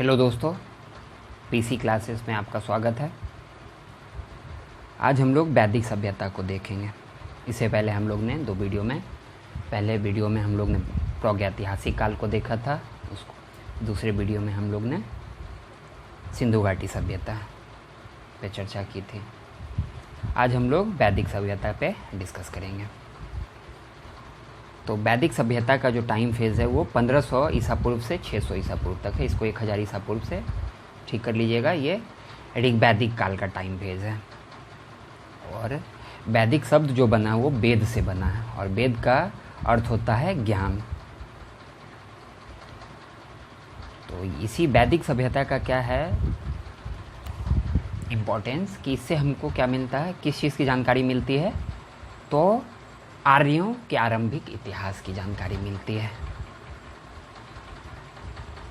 Hello दोस्तों, PC classes में आपका स्वागत है। आज हम लोग वैदिक सभ्यता को देखेंगे। इससे पहले हम लोग ने पहले वीडियो में हम लोग ने प्रागैतिहासिक काल को देखा था। उसको दूसरे वीडियो में हम लोग ने सिंधु घाटी सभ्यता पे चर्चा की थी। आज हम लोग वैदिक सभ्यता पे डिस्कस करेंगे। तो वैदिक सभ्यता का जो टाइम फेज़ है वो 1500 ईसा पूर्व से 600 ईसा पूर्व तक है। इसको 1000 ईसा पूर्व से ठीक कर लीजिएगा। ये ऋग्वैदिक काल का टाइम फेज़ है। और वैदिक शब्द जो बना वो वेद से बना है, और वेद का अर्थ होता है ज्ञान। तो इसी वैदिक सभ्यता का क्या है इम्पोर्टेंस कि इससे हमको क्या मिलता है, किस चीज़ की जानकारी मिलती है, तो आर्यों के आरंभिक इतिहास की जानकारी मिलती है।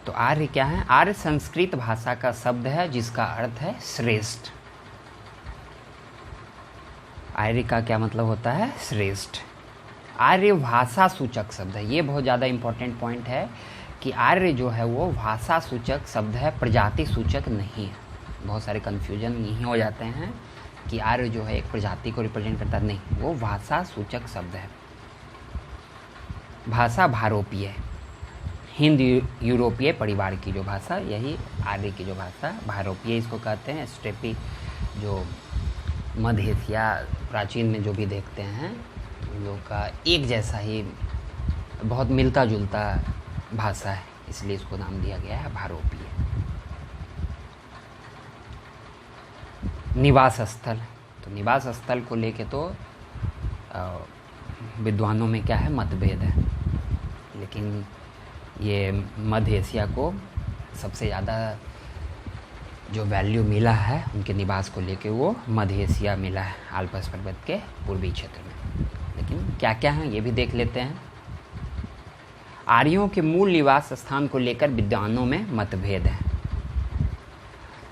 तो आर्य क्या है? आर्य संस्कृत भाषा का शब्द है जिसका अर्थ है श्रेष्ठ। आर्य का क्या मतलब होता है? श्रेष्ठ। आर्य भाषा सूचक शब्द है। ये बहुत ज़्यादा इम्पोर्टेंट पॉइंट है कि आर्य जो है वो भाषा सूचक शब्द है, प्रजाति सूचक नहीं है। बहुत सारे कन्फ्यूजन यही हो जाते हैं कि आर्य जो है एक प्रजाति को रिप्रेजेंट करता है। नहीं, वो भाषा सूचक शब्द है। भाषा भारोपीय, हिंद यूरोपीय परिवार की जो भाषा, यही आर्य की जो भाषा भारोपीय इसको कहते हैं। स्टेपी जो मध्य एशिया प्राचीन में जो भी देखते हैं उन लोग का एक जैसा ही बहुत मिलता जुलता भाषा है, इसलिए इसको नाम दिया गया है भारोपीय। निवास स्थल, तो निवास स्थल को लेके तो विद्वानों में क्या है, मतभेद है। लेकिन ये मध्य एशिया को सबसे ज़्यादा जो वैल्यू मिला है उनके निवास को लेके वो मध्य एशिया मिला है, आल्पस पर्वत के पूर्वी क्षेत्र में। लेकिन क्या क्या है ये भी देख लेते हैं। आर्यों के मूल निवास स्थान को लेकर विद्वानों में मतभेद है।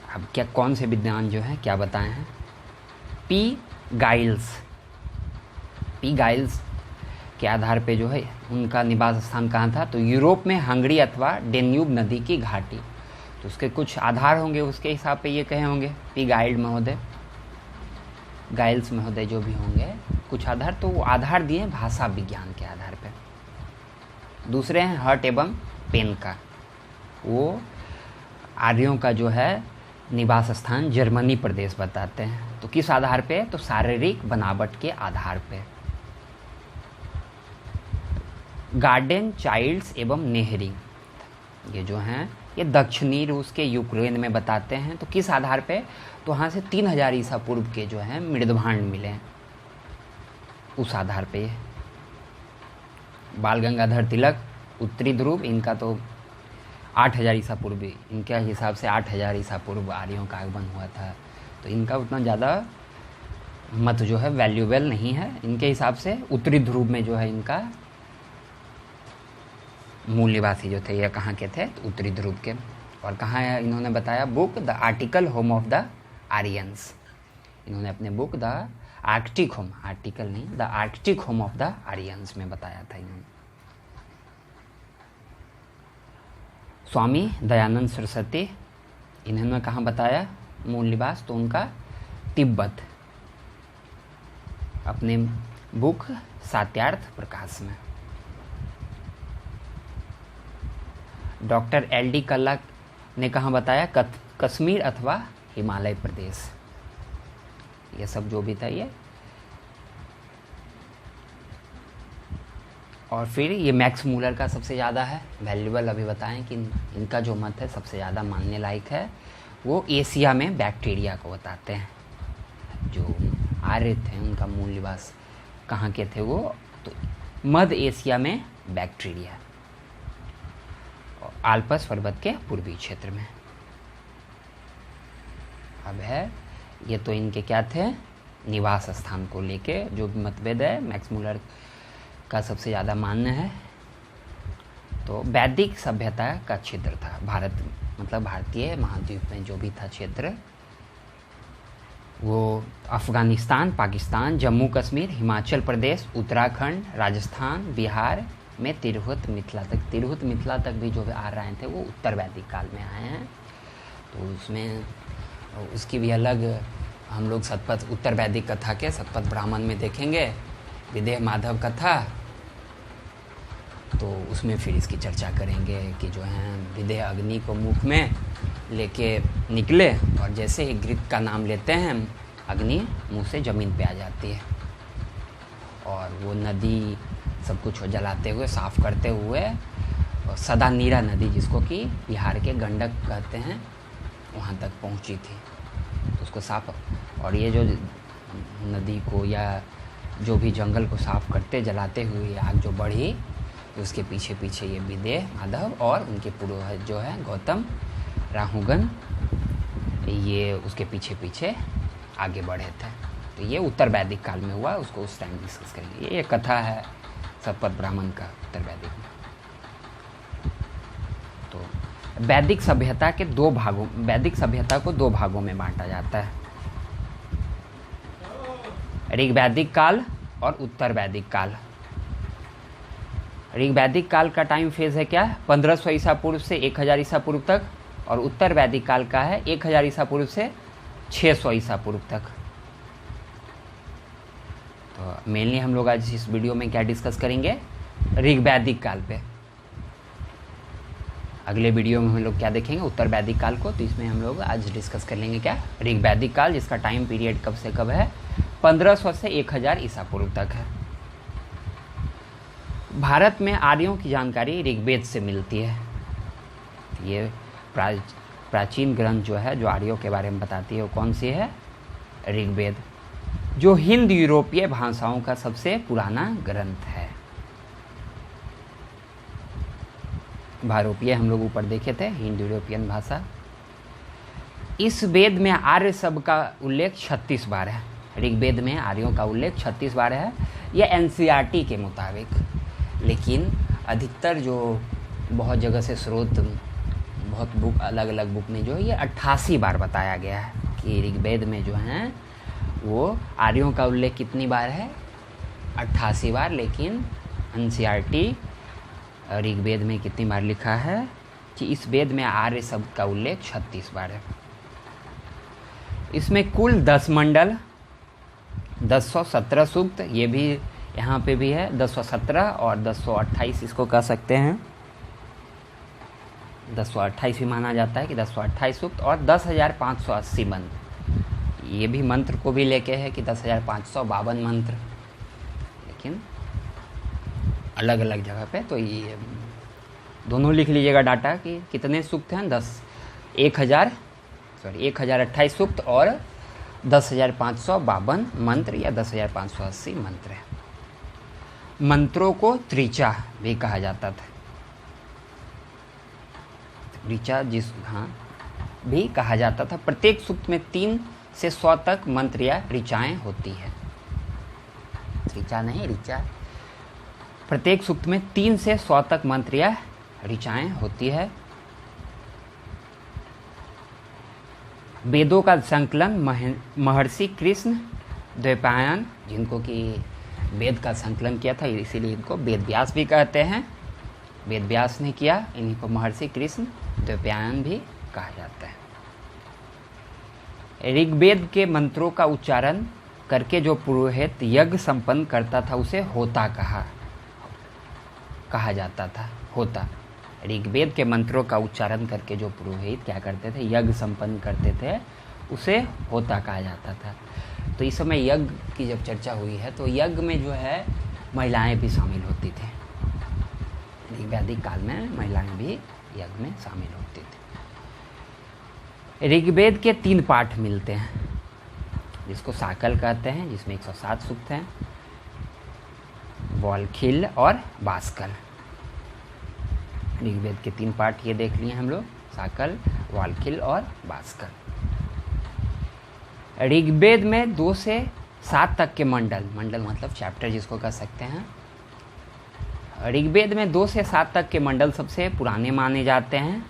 अब क्या कौन से विद्वान जो हैं क्या बताए हैं? पी गाइल्स के आधार पे जो है उनका निवास स्थान कहाँ था, तो यूरोप में हंगरी अथवा डेन्यूब नदी की घाटी। तो उसके कुछ आधार होंगे, उसके हिसाब पे ये कहे होंगे पी गाइल्स महोदय जो भी होंगे कुछ आधार, तो वो आधार दिए भाषा विज्ञान के आधार पे। दूसरे हैं हर्ट एवं पेन का, वो आर्यों का जो है निवास स्थान जर्मनी प्रदेश बताते हैं। तो किस आधार पे? तो शारीरिक बनावट के आधार पे। गार्डन चाइल्ड्स एवं नेहरी ये जो हैं ये दक्षिणी रूस के यूक्रेन में बताते हैं। तो किस आधार पे? तो वहाँ से 3000 ईसा पूर्व के जो हैं मृदभांड मिले, उस आधार पे। बाल गंगाधर तिलक उत्तरी ध्रुव, इनका तो 8000 ईसा पूर्व, इनके हिसाब से 8000 ईसा पूर्व आर्यों का आगमन हुआ था। तो इनका उतना ज़्यादा मत जो है वैल्यूएबल नहीं है। इनके हिसाब से उत्तरी ध्रुव में जो है इनका मूल निवासी जो थे ये कहाँ के थे, तो उत्तरी ध्रुव के। और कहाँ है इन्होंने बताया? Book the article home of the Aryans. इन्होंने अपने book the Arctic home, article नहीं, the Arctic home of the Aryans में बताया था इन्होंने। स्वामी दयानंद सरस्वती, इन्होंने कहाँ बताया मूल निवास? तो उनका तिब्बत, अपने बुक सात्यार्थ प्रकाश में। Doctor LD. कल्ला ने कहाँ बताया? कश्मीर अथवा हिमालय प्रदेश। ये सब जो भी था ये। और फिर ये मैक्स मूलर का सबसे ज़्यादा है वैल्यूबल। अभी बताएं कि इनका जो मत है सबसे ज़्यादा मानने लायक है, वो एशिया में बैक्टीरिया को बताते हैं। जो आर्य थे उनका मूल निवास कहाँ के थे वो, तो मध्य एशिया में बैक्टीरिया, आल्पस पर्वत के पूर्वी क्षेत्र में। अब है ये तो इनके क्या थे निवास स्थान को लेके जो मतभेद है, मैक्स मूलर का सबसे ज़्यादा मान्य है। तो वैदिक सभ्यता का क्षेत्र था भारत, मतलब भारतीय महाद्वीप में जो भी था क्षेत्र, वो अफ़गानिस्तान, पाकिस्तान, जम्मू कश्मीर, हिमाचल प्रदेश, उत्तराखंड, राजस्थान, बिहार, में तिरहुत मिथिला तक भी जो आ रहे थे वो उत्तर वैदिक काल में आए हैं। तो उसमें उसकी भी अलग हम लोग शतपथ उत्तर वैदिक कथा के शतपथ ब्राह्मण में देखेंगे, विदेह माधव कथा। तो उसमें फिर इसकी चर्चा करेंगे कि जो है विदेह अग्नि को मुख में लेके निकले और जैसे ही ग्रीक का नाम लेते हैं अग्नि मुंह से ज़मीन पे आ जाती है और वो नदी सब कुछ जलाते हुए साफ़ करते हुए सदा नीरा नदी, जिसको कि बिहार के गंडक कहते हैं, वहाँ तक पहुँची थी। तो उसको साफ, और ये जो नदी को या जो भी जंगल को साफ़ करते जलाते हुए आग जो बढ़ी, तो उसके पीछे पीछे ये विदेह माधव और उनके पुरोहित जो है गौतम राहुगण, ये उसके पीछे पीछे आगे बढ़े थे। तो ये उत्तर वैदिक काल में हुआ, उसको उस टाइम डिस्कस करेंगे। ये कथा है शतपथ ब्राह्मण का उत्तर वैदिक में। तो वैदिक सभ्यता को दो भागों में बांटा जाता है, ऋग वैदिक काल और उत्तर वैदिक काल। ऋग वैदिक काल का टाइम फेज है क्या, 1500 ईसा पूर्व से 1000 ईसा पूर्व तक, और उत्तर वैदिक काल का है 1000 ईसा पूर्व से 600 ईसा पूर्व तक। तो मेनली हम लोग आज इस वीडियो में क्या डिस्कस करेंगे, ऋग वैदिक काल पे। अगले वीडियो में हम लोग क्या देखेंगे, उत्तर वैदिक काल को। तो इसमें हम लोग आज डिस्कस कर लेंगे क्या, ऋग वैदिक काल, जिसका टाइम पीरियड कब से कब है, 1500 से 1000 ईसा पूर्व तक है। भारत में आर्यों की जानकारी ऋग्वेद से मिलती है। ये प्राचीन ग्रंथ जो है जो आर्यों के बारे में बताती है वो कौन सी है, ऋग्वेद, जो हिंद यूरोपीय भाषाओं का सबसे पुराना ग्रंथ है। भारोपीय हम लोग ऊपर देखे थे, हिंद यूरोपियन भाषा। इस वेद में आर्य शब्द का उल्लेख 36 बार है। ऋग्वेद में आर्यों का उल्लेख 36 बार है, यह एनसीईआरटी के मुताबिक। लेकिन अधिकतर जो बहुत जगह से स्रोत, बहुत बुक, अलग अलग बुक में जो है ये 88 बार बताया गया है कि ऋग्वेद में जो है वो आर्यों का उल्लेख कितनी बार है, 88 बार। लेकिन एनसीईआरटी ऋग्वेद में कितनी बार लिखा है कि इस वेद में आर्य शब्द का उल्लेख 36 बार है। इसमें कुल 10 मंडल, 1017 सूक्त, ये भी यहाँ पे भी है 1017 और 1028 इसको कह सकते हैं। 1028 भी माना जाता है कि 1028 सूक्त, और 10,580 मंत्र। ये भी मंत्र को भी लेके है कि 10,552 मंत्र, लेकिन अलग अलग जगह पे। तो ये दोनों लिख लीजिएगा डाटा कि कितने सूक्त हैं, 1028 सूक्त और 10,552 मंत्र या 10,580 मंत्र है। मंत्रों को त्रिचा भी कहा जाता था, त्रिचा भी कहा जाता था। प्रत्येक सूक्त में 3 से 100 तक मंत्र या ऋचाएँ होती है। त्रिचा नहीं, ऋचा। प्रत्येक सूक्त में 3 से 100 तक मंत्र या ऋचाएँ होती है। वेदों का संकलन महर्षि कृष्ण द्वैपायन, जिनको कि वेद का संकलन किया था, इसीलिए इनको वेद व्यास भी कहते हैं। वेद व्यास ने किया, इन्हीं को महर्षि कृष्ण द्वैपायन भी कहा जाता है। ऋग्वेद के मंत्रों का उच्चारण करके जो पुरोहित यज्ञ संपन्न करता था उसे होता कहा जाता था। होता, ऋग्वेद के मंत्रों का उच्चारण करके जो पुरोहित क्या करते थे, यज्ञ संपन्न करते थे, उसे होता कहा जाता था। तो इस समय यज्ञ की जब चर्चा हुई है तो यज्ञ में जो है महिलाएं भी शामिल होती थी। वैदिक काल में महिलाएं भी यज्ञ में शामिल होती थी। ऋग्वेद के 3 पाठ मिलते हैं, जिसको साकल कहते हैं, जिसमें 107 सूक्त हैं, वॉलखिल और बास्कल। ऋग्वेद के 3 पाठ ये देख लिए हम लोग, साकल, वॉलखिल और बास्कल। ऋग्वेद में 2 से 7 तक के मंडल मतलब चैप्टर जिसको कह सकते हैं। ऋग्वेद में 2 से 7 तक के मंडल सबसे पुराने माने जाते हैं।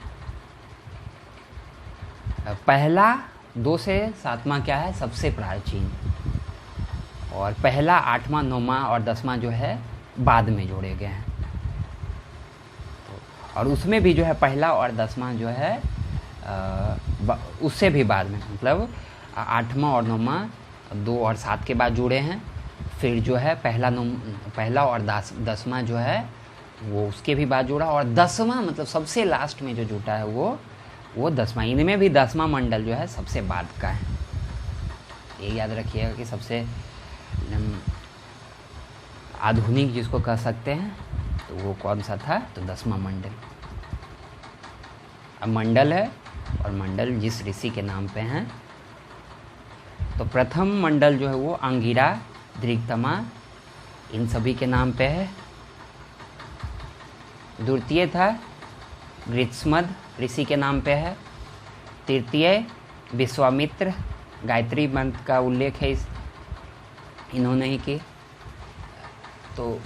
पहला 2 से 7वां क्या है, सबसे प्राचीन, और पहला 8वां 9वां और 10वां जो है बाद में जोड़े गए हैं। और उसमें भी जो है पहला और 10वां जो है उससे भी बाद में, मतलब 8वां और 9वां 2 और 7 के बाद जुड़े हैं। फिर जो है पहला और 10वां जो है वो उसके भी बाद जुड़ा, और 10वां मतलब सबसे लास्ट में जो जुटा है वो 10वां। इनमें भी 10वां मंडल जो है सबसे बाद का है। ये याद रखिएगा कि सबसे आधुनिक जिसको कह सकते हैं तो वो कौन सा था, तो 10वां मंडल। अब मंडल है और मंडल जिस ऋषि के नाम पे हैं, तो प्रथम मंडल जो है वो अंगिरा, दृक्तमा, इन सभी के नाम पे है। द्वितीय था ग्रीष्मद ऋषि के नाम पे है। तृतीय विश्वामित्र, गायत्री मंत्र का उल्लेख है इन्होंने ही की। तो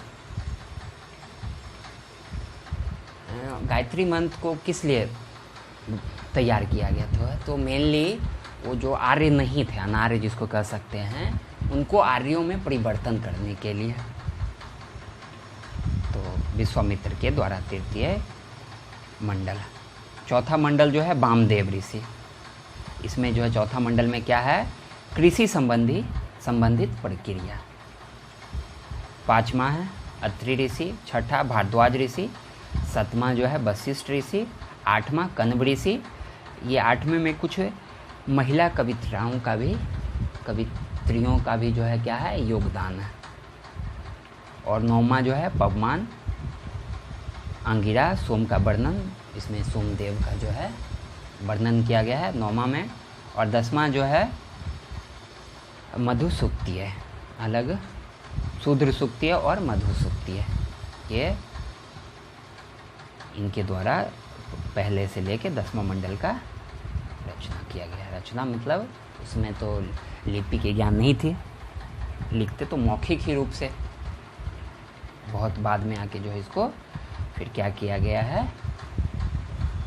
गायत्री मंत्र को किस लिए तैयार किया गया था, तो मेनली वो जो आर्य नहीं थे, अनार्य जिसको कह सकते हैं, उनको आर्यों में परिवर्तन करने के लिए, तो विश्वामित्र के द्वारा तृतीय मंडल। चौथा मंडल जो है वामदेव ऋषि। इसमें जो है चौथा मंडल में क्या है, कृषि संबंधित प्रक्रिया। 5वां है अत्रि ऋषि, 6ठा भारद्वाज ऋषि, 7वां जो है वशिष्ठ ऋषि, 8वां कण्व ऋषि। ये 8वें में कुछ महिला कवित्रियों का भी जो है क्या है, योगदान है। और 9वां जो है पवमान, अंगिरा, सोम का वर्णन, इसमें सोमदेव का जो है वर्णन किया गया है 9वां में। और 10वां जो है मधु सूक्ति है, अलग शूद्र सूक्ति है और मधु सूक्ति है। ये इनके द्वारा पहले से लेके 10वां मंडल का रचना किया गया है। रचना मतलब उसमें तो लिपि के ज्ञान नहीं थी, लिखते तो मौखिक ही रूप से, बहुत बाद में आके जो है इसको फिर क्या किया गया है,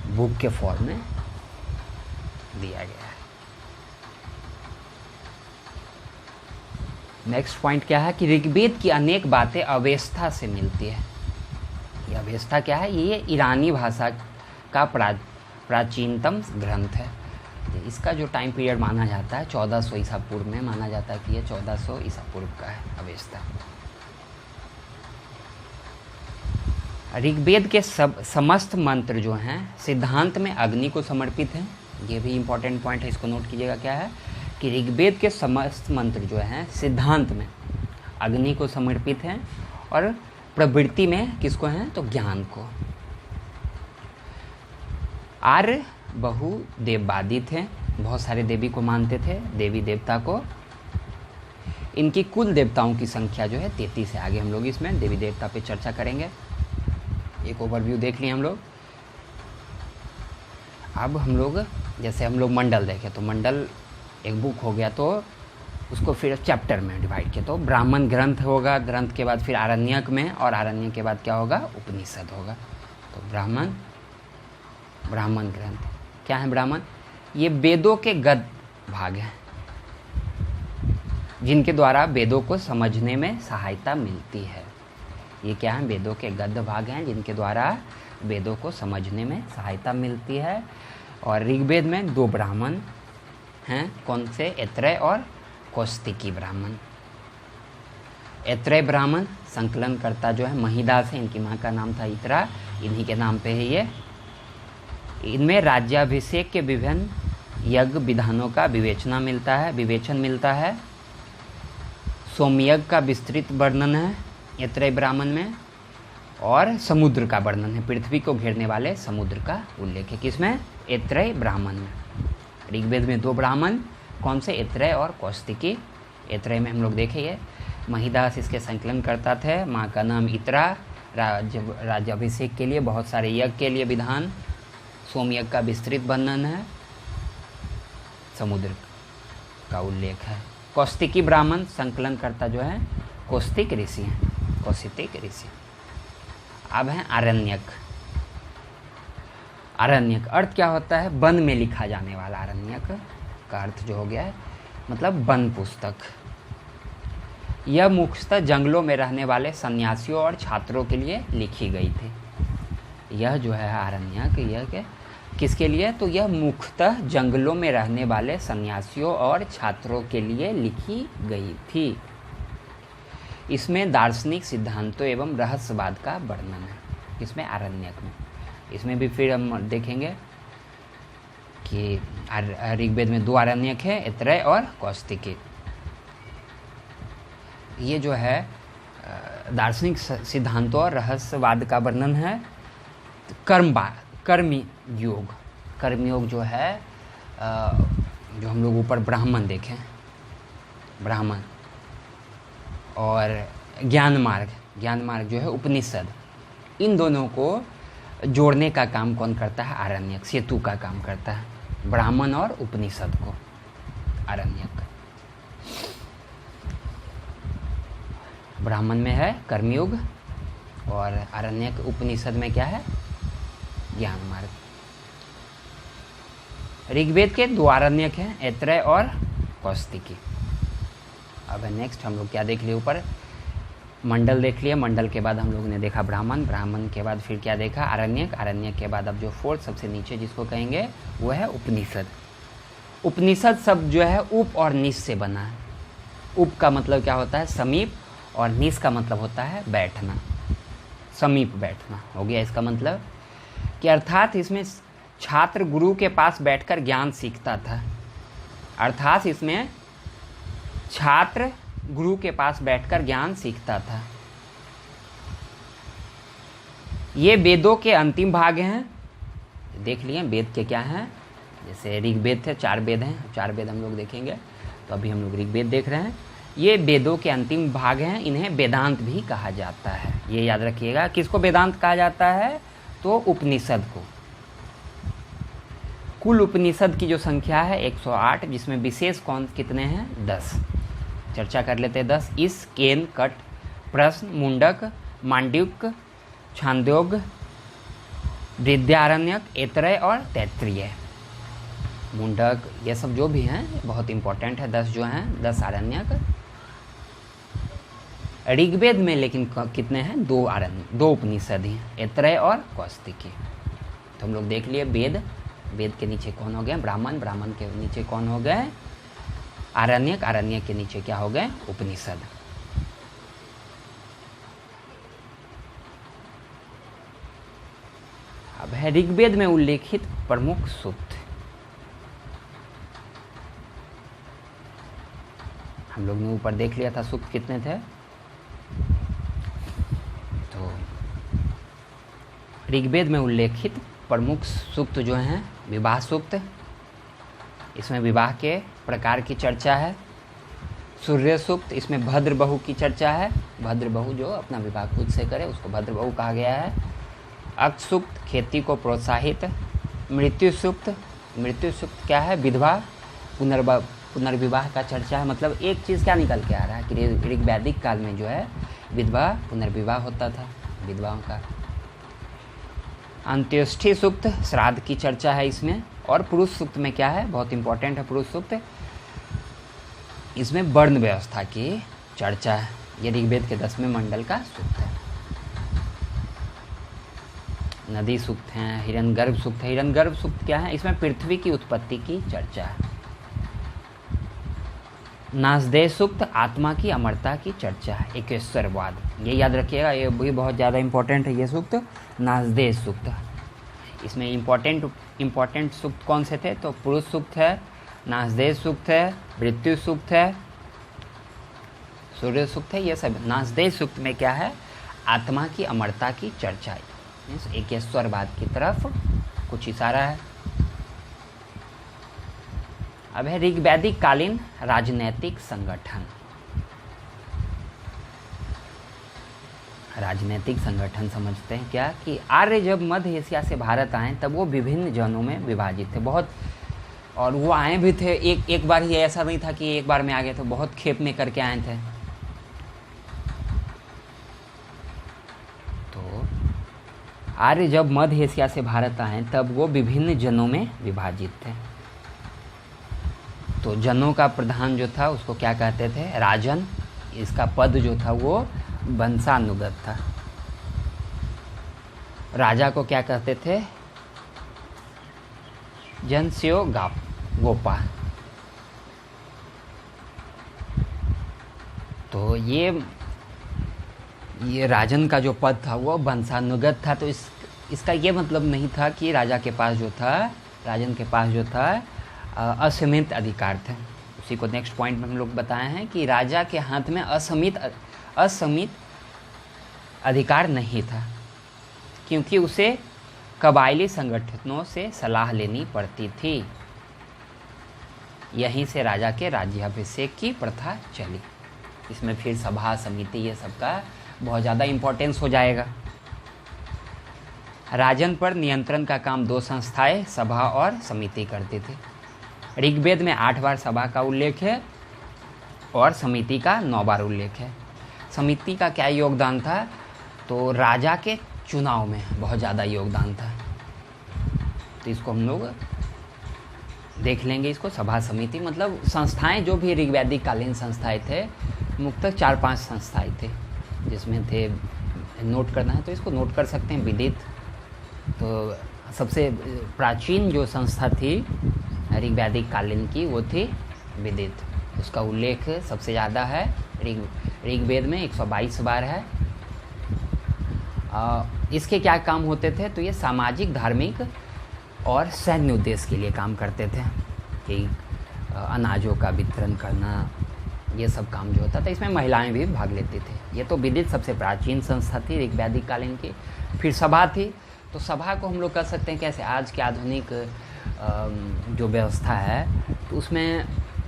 बुक के फॉर्म में दिया गया है। नेक्स्ट पॉइंट क्या है कि ऋग्वेद की अनेक बातें अवेस्ता से मिलती है। ये अवेस्ता क्या है, ये ईरानी भाषा का प्राचीनतम ग्रंथ है। इसका जो टाइम पीरियड माना जाता है 1400 ईसा पूर्व में माना जाता है कि ये 1400 ईसा पूर्व का है अवेस्ता। ऋग्वेद के समस्त मंत्र जो हैं सिद्धांत में अग्नि को समर्पित हैं। ये भी इम्पोर्टेंट पॉइंट है, इसको नोट कीजिएगा। क्या है कि ऋग्वेद के समस्त मंत्र जो हैं सिद्धांत में अग्नि को समर्पित हैं, और प्रवृत्ति में किसको हैं, तो ज्ञान को। आर्य बहु देववादी थे, बहुत सारे देवी को मानते थे, देवी देवता को। इनकी कुल देवताओं की संख्या जो है 33 है। आगे हम लोग इसमें देवी देवता पे चर्चा करेंगे। एक ओवरव्यू देख लिए हम लोग। अब हम लोग जैसे हम लोग मंडल देखें, तो मंडल एक बुक हो गया, तो उसको फिर चैप्टर में डिवाइड किया, तो ब्राह्मण ग्रंथ होगा, ग्रंथ के बाद फिर आरण्यक में, और आरण्यक के बाद क्या होगा, उपनिषद होगा। तो ब्राह्मण ग्रंथ क्या है, ब्राह्मण ये वेदों के गद्य भाग हैं, जिनके द्वारा वेदों को समझने में सहायता मिलती है। ये क्या है, वेदों के गद्य भाग हैं जिनके द्वारा वेदों को समझने में सहायता मिलती है। और ऋग्वेद में 2 ब्राह्मण हैं, कौन से, ऐत्रेय और कौशिकी ब्राह्मण। ऐत्रेय ब्राह्मण संकलनकर्ता जो है महिदास है, इनकी माँ का नाम था इत्रा, इन्हीं के नाम पे है ये। इनमें राज्याभिषेक के विभिन्न यज्ञ विधानों का विवेचन मिलता है। सोमयज्ञ का विस्तृत वर्णन है ऐत्रेय ब्राह्मण में, और समुद्र का वर्णन है, पृथ्वी को घेरने वाले समुद्र का उल्लेख है किसमें, ऐत्रेय ब्राह्मण में। ऋग्वेद में 2 ब्राह्मण, कौन से, ऐत्रेय और कौशिकी। ऐत्रेय में हम लोग देखेंगे महिदास इसके संकलन करता थे, माँ का नाम इत्रा, राज्याभिषेक के लिए बहुत सारे यज्ञ के लिए विधान, सोमयज्ञ का विस्तृत वर्णन है, समुद्र का उल्लेख है। कौशिकी ब्राह्मण संकलन करता जो है कौशिक ऋषि हैं, कौशिक ऋषि। अब है आरण्यक। आरण्यक अर्थ क्या होता है, वन में लिखा जाने वाला। आरण्यक का अर्थ जो हो गया है मतलब वन पुस्तक। यह मुख्यतः जंगलों में रहने वाले सन्यासियों और छात्रों के लिए लिखी गई थी। यह जो है आरण्यक, यह किसके लिए? तो यह मुख्यतः जंगलों में रहने वाले सन्यासियों और छात्रों के लिए लिखी गई थी। इसमें दार्शनिक सिद्धांतों एवं रहस्यवाद का वर्णन है, इसमें आरण्यक में। इसमें भी फिर हम देखेंगे कि ऋग्वेद में 2 आरण्यक है, ऐतरेय और कौशिकी। ये जो है दार्शनिक सिद्धांतों और रहस्यवाद का वर्णन है। कर्मयोग, कर्मयोग जो है जो हम लोग ऊपर ब्राह्मण देखें, ब्राह्मण, और ज्ञान मार्ग जो है उपनिषद, इन दोनों को जोड़ने का काम कौन करता है? आरण्यक, सेतु का काम करता है ब्राह्मण और उपनिषद को, आरण्यक। ब्राह्मण में है कर्मयोग और आरण्यक उपनिषद में क्या है? ज्ञान मार्ग। ऋग्वेद के 2 आरण्यक हैं, ऐतरेय और कौशिकी। अब नेक्स्ट हम लोग क्या देख लिए? ऊपर मंडल देख लिए, मंडल के बाद हम लोगों ने देखा ब्राह्मण, ब्राह्मण के बाद फिर क्या देखा? आरण्यक, आरण्यक के बाद अब जो 4th सबसे नीचे जिसको कहेंगे वो है उपनिषद। उपनिषद शब्द जो है उप और निश से बना है। उप का मतलब क्या होता है? समीप, और निश का मतलब होता है बैठना, समीप बैठना हो गया इसका मतलब। कि अर्थात इसमें छात्र गुरु के पास बैठकर ज्ञान सीखता था, अर्थात इसमें छात्र गुरु के पास बैठकर ज्ञान सीखता था। ये वेदों के अंतिम भाग हैं, देख लिए वेद के क्या हैं। जैसे ऋग्वेद थे, 4 वेद हैं, 4 वेद हम लोग देखेंगे, तो अभी हम लोग ऋग्वेद देख रहे हैं। ये वेदों के अंतिम भाग हैं, इन्हें वेदांत भी कहा जाता है, ये याद रखिएगा। किसको वेदांत कहा जाता है? तो उपनिषद को। कुल उपनिषद की जो संख्या है 108, जिसमें विशेष कौन कितने हैं? 10। चर्चा कर लेते हैं 10। इस, केन, कट, प्रश्न, मुंडक, मांडव्य, छांदोग्य, बृहदारण्यक, ऐतरेय और तैत्तिरीय। मुंडक ये सब जो भी हैं बहुत इंपॉर्टेंट है, 10 जो हैं, 10 आरण्यक। ऋग्वेद में लेकिन कितने हैं? 2 उपनिषद हैं, ऐतरेय और कौशिकी। तो हम लोग देख लिए वेद, वेद के नीचे कौन हो गए? ब्राह्मण, ब्राह्मण के नीचे कौन हो गए? आरण्यक, आरण्यक के नीचे क्या हो गए? उपनिषद। अब है ऋग्वेद में उल्लेखित प्रमुख सूक्त। हम लोग ने ऊपर देख लिया था सूक्त कितने थे। तो ऋग्वेद में उल्लेखित प्रमुख सूक्त जो हैं, विवाह सूक्त, इसमें विवाह के प्रकार की चर्चा है। सूर्य सूक्त, इसमें भद्र बहू की चर्चा है, भद्र बहू जो अपना विवाह खुद से करे उसको भद्र बहू कहा गया है। अक्ष सूक्त, खेती को प्रोत्साहित। मृत्यु सूक्त, मृत्यु सूक्त क्या है? विधवा पुनर्विवाह का चर्चा है। मतलब एक चीज़ क्या निकल के आ रहा है कि ऋग्वैदिक काल में जो है विधवा पुनर्विवाह होता था, विधवाओं का। अंत्येष्टि सूक्त, श्राद्ध की चर्चा है इसमें। और पुरुष सूक्त में क्या है? बहुत इंपॉर्टेंट है पुरुष सूक्त, इसमें वर्ण व्यवस्था की चर्चा है। ये ऋग्वेद के 10वें मंडल का सूक्त है। नदी सूक्त हैं, हिरण्यगर्भ सूक्त है। हिरण्यगर्भ सूक्त क्या है? इसमें पृथ्वी की उत्पत्ति की चर्चा है। नासदेह सूक्त, आत्मा की अमरता की चर्चा है, एकेश्वरवाद, ये याद रखिएगा, ये भी बहुत ज़्यादा इंपॉर्टेंट है ये सूक्त, नासदेह सूक्त। इसमें इम्पॉर्टेंट सूक्त कौन से थे? तो पुरुष सूक्त है, नासदेह सूक्त है, मृत्यु सूक्त है, सूर्य सूक्त है, ये सब। नासदेह सूक्त में क्या है? आत्मा की अमरता की चर्चा है, एकेश्वरवाद की तरफ कुछ इशारा है। अब है ऋग्वैदिक कालीन राजनैतिक संगठन। राजनैतिक संगठन समझते हैं क्या? कि आर्य जब मध्य एशिया से भारत आए तब वो विभिन्न जनों में विभाजित थे बहुत, और वो आए भी थे एक बार ही, ऐसा नहीं था कि एक बार में आ गए थे, बहुत खेप में करके आए थे। तो आर्य जब मध्य एशिया से भारत आए तब वो विभिन्न जनों में विभाजित थे। तो जनों का प्रधान जो था उसको क्या कहते थे? राजन। इसका पद जो था वो वंशानुगत था। राजा को क्या कहते थे? जनस्यो गोपा। तो ये राजन का जो पद था वो वंशानुगत था। तो इसका ये मतलब नहीं था कि राजा के पास जो था, राजन के पास जो था असीमित अधिकार थे। उसी को नेक्स्ट पॉइंट में हम लोग बताए हैं कि राजा के हाथ में असीमित अधिकार नहीं था, क्योंकि उसे कबायली संगठनों से सलाह लेनी पड़ती थी। यहीं से राजा के राज्याभिषेक की प्रथा चली। इसमें फिर सभा समिति ये सब का बहुत ज़्यादा इम्पोर्टेंस हो जाएगा। राजन पर नियंत्रण का काम 2 संस्थाएं, सभा और समिति करती थी। ऋग्वेद में 8 बार सभा का उल्लेख है और समिति का 9 बार उल्लेख है। समिति का क्या योगदान था? तो राजा के चुनाव में बहुत ज़्यादा योगदान था। तो इसको हम लोग देख लेंगे। इसको सभा समिति मतलब संस्थाएं, जो भी ऋग्वैदिक कालीन संस्थाएं थे, मुख्यतः 4-5 संस्थाएं थे, जिसमें थे, नोट करना है तो इसको नोट कर सकते हैं। विदित, तो सबसे प्राचीन जो संस्था थी ऋग्वैदिक कालीन की वो थी विदित। उसका उल्लेख सबसे ज़्यादा है ऋग्वेद में 122 बार है। इसके क्या काम होते थे? तो ये सामाजिक, धार्मिक और सैन्य उद्देश्य के लिए काम करते थे, कि अनाजों का वितरण करना, ये सब काम जो होता था इसमें महिलाएं भी भाग लेती थी। ये तो विदित सबसे प्राचीन संस्था थी ऋग्वैदिक कालीन की। फिर सभा थी। तो सभा को हम लोग कह सकते हैं कैसे, आज के आधुनिक जो व्यवस्था है तो उसमें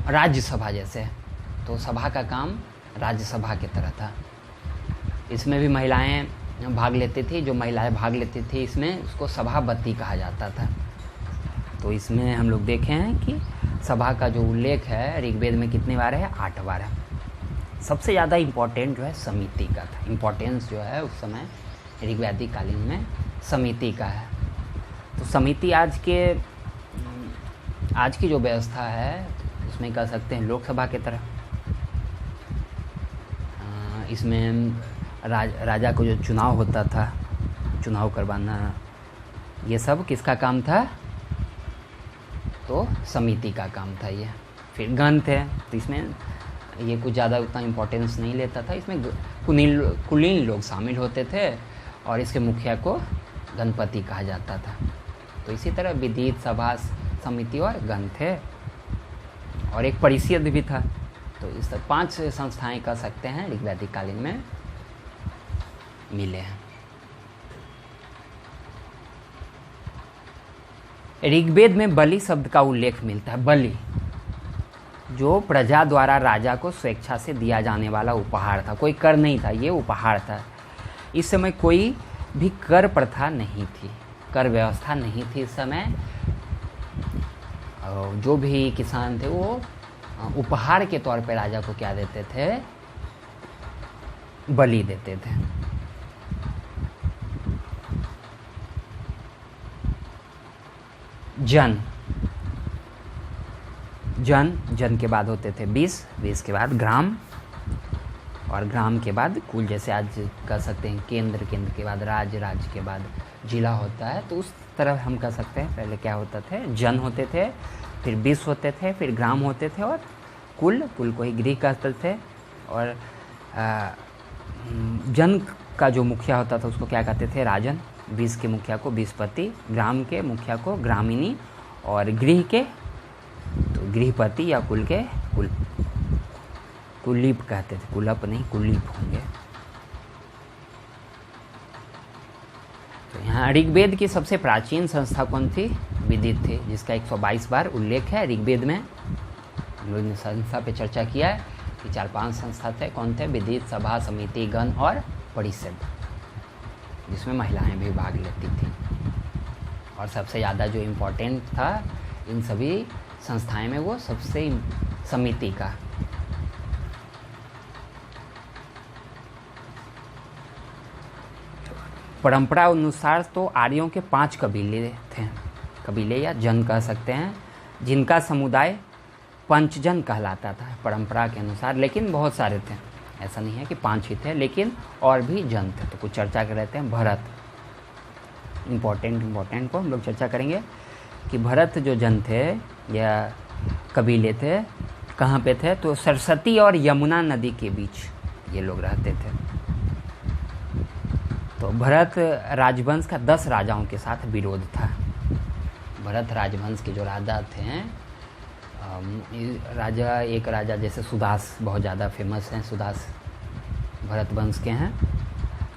राज्यसभा जैसे, तो सभा का काम राज्यसभा की तरह था। इसमें भी महिलाएं भाग लेती थी। जो महिलाएं भाग लेती थी इसमें, उसको सभापति कहा जाता था। तो इसमें हम लोग देखे हैं कि सभा का जो उल्लेख है ऋग्वेद में कितने बार है? 8 बार है। सबसे ज़्यादा इम्पोर्टेंट जो है समिति का था। इम्पोर्टेंस जो है उस समय ऋग्वैदिक कालीन में समिति का है। तो समिति आज की जो व्यवस्था है उसमें कह सकते हैं लोकसभा की तरह। इसमें राजा को जो चुनाव होता था, चुनाव करवाना, ये सब किसका काम था? तो समिति का काम था ये। फिर गण थे, तो इसमें ये कुछ ज़्यादा उतना इम्पोर्टेंस नहीं लेता था। इसमें कुलीन लोग शामिल होते थे और इसके मुखिया को गणपति कहा जाता था। तो इसी तरह विदित, सभा, समिति और गण थे, और एक परिषद भी था। तो इस 5 संस्थाएं कह सकते हैं ऋग्वैदिक कालीन में मिले हैं। ऋग्वेद में बलि शब्द का उल्लेख मिलता है। बलि जो प्रजा द्वारा राजा को स्वेच्छा से दिया जाने वाला उपहार था। कोई कर नहीं था, ये उपहार था। इस समय कोई भी कर प्रथा नहीं थी, कर व्यवस्था नहीं थी इस समय। जो भी किसान थे वो उपहार के तौर पे राजा को क्या देते थे? बलि देते थे। जन के बाद होते थे 20 के बाद ग्राम, और ग्राम के बाद कुल। जैसे आज कह सकते हैं केंद्र के बाद राज्य के बाद जिला होता है, तो उस तरह हम कह सकते हैं। पहले क्या होता थे? जन होते थे, फिर 20 होते थे, फिर ग्राम होते थे, और कुल को ही गृह कहते थे। और जन का जो मुखिया होता था उसको क्या कहते थे? राजन। 20 के मुखिया को बीसपति, ग्राम के मुखिया को ग्रामिनी, और गृह के तो गृहपति या कुल के कुलीप कहते थे। कुलप नहीं, कुलीप होंगे। तो यहाँ ऋग्वेद की सबसे प्राचीन संस्था कौन थी? विदित थी, जिसका 122 बार उल्लेख है ऋग्वेद में। हम लोगों ने संस्था पे चर्चा किया है कि 4-5 संस्था थे। कौन थे? विदित, सभा, समिति, गण और परिषद, जिसमें महिलाएं भी भाग लेती थी। और सबसे ज़्यादा जो इम्पोर्टेंट था इन सभी संस्थाएं में, वो सबसे समिति का। परंपरा अनुसार तो आर्यों के 5 कबीले थे, कबीले या जन कह सकते हैं, जिनका समुदाय पंचजन कहलाता था परंपरा के अनुसार। लेकिन बहुत सारे थे, ऐसा नहीं है कि 5 ही थे, लेकिन और भी जन थे। तो कुछ चर्चा कर रहे थे। भरत, इम्पोर्टेंट को हम लोग चर्चा करेंगे कि भरत जो जन थे या कबीले थे कहाँ पे थे, तो सरस्वती और यमुना नदी के बीच ये लोग रहते थे। तो भरत राजवंश का 10 राजाओं के साथ विरोध था। भरत राजवंश के जो राजा थे, एक राजा जैसे सुदास बहुत ज़्यादा फेमस हैं, सुदास भरत वंश के हैं।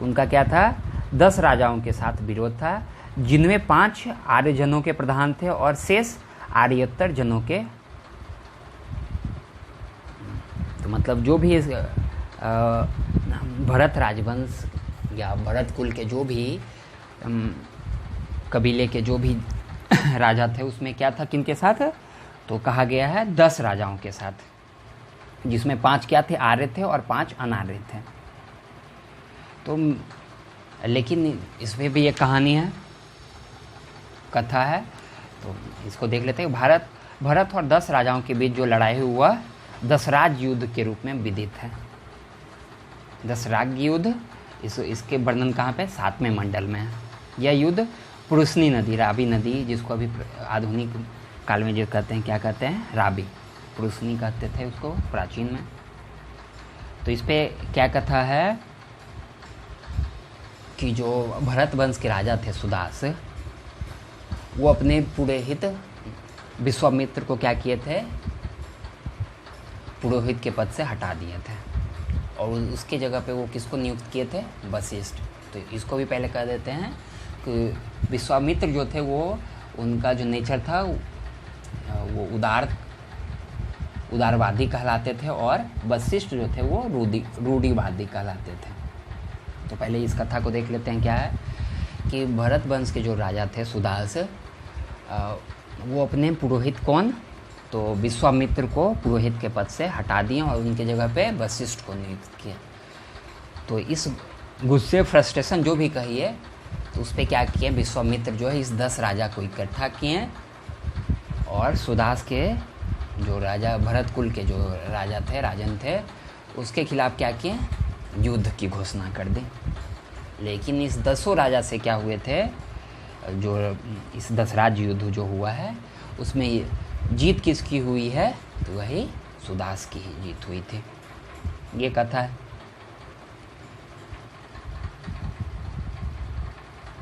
उनका क्या था, 10 राजाओं के साथ विरोध था, जिनमें 5 आर्यजनों के प्रधान थे और शेष आर्येतर जनों के। तो मतलब जो भी भरत राजवंश या भरत कुल के जो भी कबीले के जो भी राजा थे उसमें क्या था, किनके साथ, तो कहा गया है 10 राजाओं के साथ, जिसमें 5 क्या थे, आर्य थे और 5 अनार्य थे। तो लेकिन इसमें भी एक कहानी है, कथा है, तो इसको देख लेते हैं। भरत और 10 राजाओं के बीच जो लड़ाई हुआ दशराज युद्ध के रूप में विदित है। दशराज युद्ध इसके वर्णन कहाँ पे, 7वें मंडल में है। यह युद्ध पुरुषनी नदी, रावी नदी, जिसको अभी आधुनिक काल में जो कहते हैं, क्या कहते हैं, रावी, पुरुषनी कहते थे उसको प्राचीन में। तो इस पे क्या कथा है कि जो भरत वंश के राजा थे सुदास, वो अपने पुरोहित विश्वामित्र को क्या किए थे, पुरोहित के पद से हटा दिए थे और उसके जगह पे वो किसको नियुक्त किए थे, वशिष्ठ। तो इसको भी पहले कह देते हैं कि विश्वामित्र जो थे वो, उनका जो नेचर था वो उदारवादी कहलाते थे और वशिष्ठ जो थे वो रूढ़िवादी कहलाते थे। तो पहले इस कथा को देख लेते हैं। क्या है कि भरत वंश के जो राजा थे सुदास, वो अपने पुरोहित कौन, तो विश्वामित्र को पुरोहित के पद से हटा दिए और उनके जगह पे वशिष्ठ को नियुक्त किया। तो इस गुस्से, फ्रस्ट्रेशन जो भी कहिए, तो उस पर क्या किए, विश्वामित्र जो है इस 10 राजा को इकट्ठा किए और सुदास के जो राजा, भरत कुल के जो राजा थे, राजन थे, उसके खिलाफ क्या किए, युद्ध की घोषणा कर दी। लेकिन इस 10 राजा से क्या हुए थे, जो इस दशराज युद्ध जो हुआ है उसमें जीत किसकी हुई है, तो वही सुदास की ही जीत हुई थी। ये कथा है।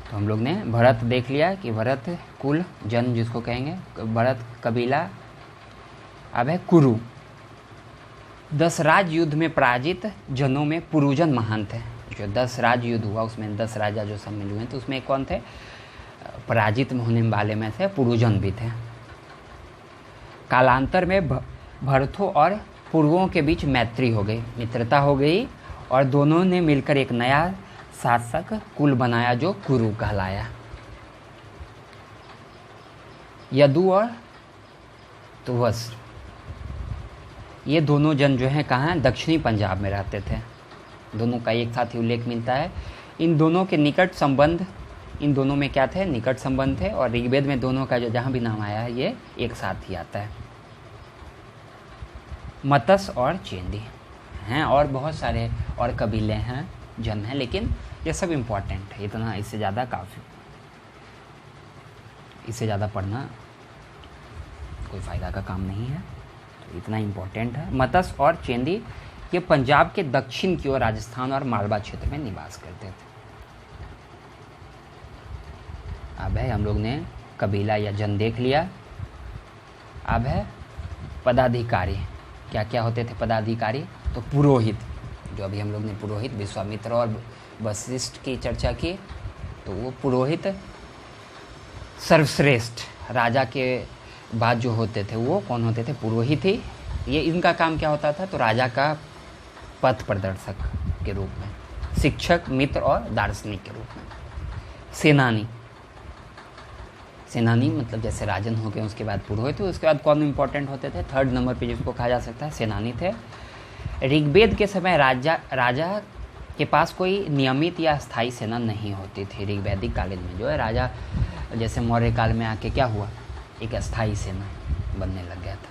तो हम लोग ने भरत देख लिया कि भरत कुल जन जिसको कहेंगे, भरत कबीला। अब है कुरु। दशराज युद्ध में पराजित जनों में पुरुजन महान थे। जो 10 राज युद्ध हुआ उसमें 10 राजा जो सम्मिलित हुए थे उसमें कौन थे, पराजित होने वाले में से पुरुजन भी थे। कालांतर में भरतों और पूर्वों के बीच मैत्री हो गई, मित्रता हो गई और दोनों ने मिलकर एक नया शासक कुल बनाया जो कुरु कहलाया। यदु और तुवस, ये दोनों जन जो हैं कहाँ, दक्षिणी पंजाब में रहते थे। दोनों का एक साथ ही उल्लेख मिलता है। इन दोनों के निकट संबंध, इन दोनों में क्या थे, निकट संबंध थे। और ऋग्वेद में दोनों का जो जहाँ भी नाम आया है ये एक साथ ही आता है। मतस और चेंदी हैं और बहुत सारे और कबीले हैं, जन हैं, लेकिन ये सब इम्पोर्टेंट है। इतना, इससे ज़्यादा काफ़ी, इससे ज़्यादा पढ़ना कोई फ़ायदा का काम नहीं है। तो इतना इम्पोर्टेंट है। मतस और चेंदी ये पंजाब के दक्षिण की ओर राजस्थान और मालवा क्षेत्र में निवास करते थे। अब है, हम लोग ने कबीला या जन देख लिया। अब है पदाधिकारी। क्या क्या होते थे पदाधिकारी, तो पुरोहित, जो अभी हम लोग ने पुरोहित विश्वामित्र और वशिष्ठ की चर्चा की, तो वो पुरोहित सर्वश्रेष्ठ राजा के बाद जो होते थे वो कौन होते थे, पुरोहित ही। ये इनका काम क्या होता था, तो राजा का पथ प्रदर्शक के रूप में, शिक्षक, मित्र और दार्शनिक के रूप में। सेनानी, सेनानी मतलब जैसे राजन हो गए, उसके बाद पुरोहित, तो उसके बाद कौन इंपॉर्टेंट होते थे, 3rd नंबर पे जिसको कहा जा सकता है सेनानी थे। ऋग्वेद के समय राजा के पास कोई नियमित या स्थायी सेना नहीं होती थी। ऋग्वैदिक कालीन में जो है राजा, जैसे मौर्य काल में आके क्या हुआ, एक अस्थायी सेना बनने लग गया था।